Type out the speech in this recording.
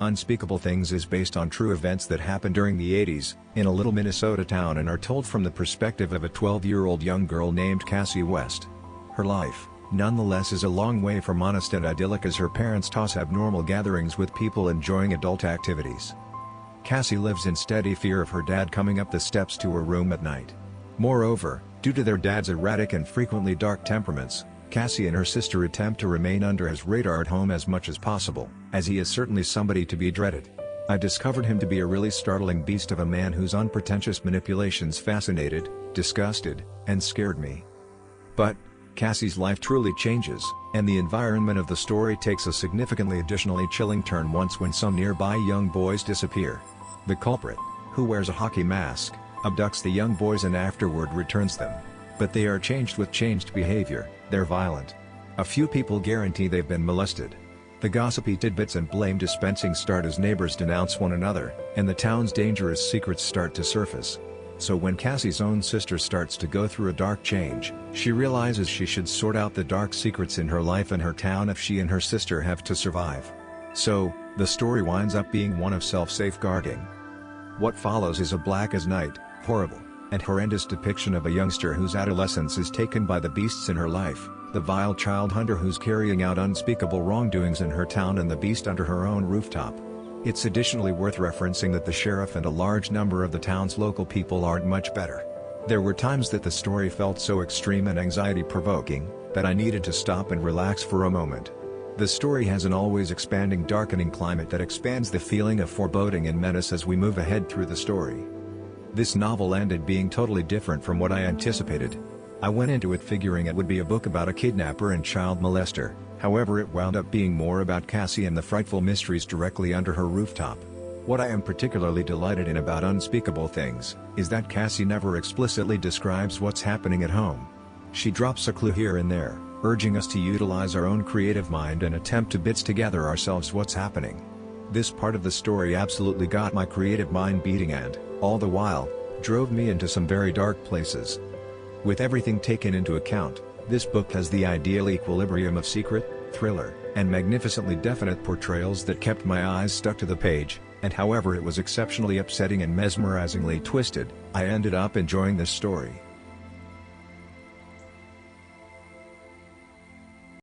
Unspeakable Things is based on true events that happened during the 80s, in a little Minnesota town and are told from the perspective of a 12-year-old young girl named Cassie West. Her life, nonetheless, is a long way from honest and idyllic as her parents toss abnormal gatherings with people enjoying adult activities. Cassie lives in steady fear of her dad coming up the steps to her room at night. Moreover, due to their dad's erratic and frequently dark temperaments, Cassie and her sister attempt to remain under his radar at home as much as possible, as he is certainly somebody to be dreaded. I discovered him to be a really startling beast of a man whose unpretentious manipulations fascinated, disgusted, and scared me. But Cassie's life truly changes, and the environment of the story takes a significantly additionally chilling turn when some nearby young boys disappear. The culprit, who wears a hockey mask, abducts the young boys and afterward returns them. But they are changed with changed behavior, they're violent. A few people guarantee they've been molested. The gossipy tidbits and blame dispensing start as neighbors denounce one another, and the town's dangerous secrets start to surface. So when Cassie's own sister starts to go through a dark change, she realizes she should sort out the dark secrets in her life and her town if she and her sister have to survive. So, the story winds up being one of self-safeguarding. What follows is a black as night, horrible, and horrendous depiction of a youngster whose adolescence is taken by the beasts in her life, the vile child hunter who's carrying out unspeakable wrongdoings in her town and the beast under her own rooftop. It's additionally worth referencing that the sheriff and a large number of the town's local people aren't much better. There were times that the story felt so extreme and anxiety-provoking, that I needed to stop and relax for a moment. The story has an always expanding darkening climate that expands the feeling of foreboding and menace as we move ahead through the story. This novel ended being totally different from what I anticipated. I went into it figuring it would be a book about a kidnapper and child molester, however it wound up being more about Cassie and the frightful mysteries directly under her rooftop. What I am particularly delighted in about Unspeakable Things, is that Cassie never explicitly describes what's happening at home. She drops a clue here and there, urging us to utilize our own creative mind and attempt to bits together ourselves what's happening. This part of the story absolutely got my creative mind beating and, all the while, drove me into some very dark places. With everything taken into account, this book has the ideal equilibrium of secret, thriller, and magnificently definite portrayals that kept my eyes stuck to the page, and however it was exceptionally upsetting and mesmerizingly twisted, I ended up enjoying this story.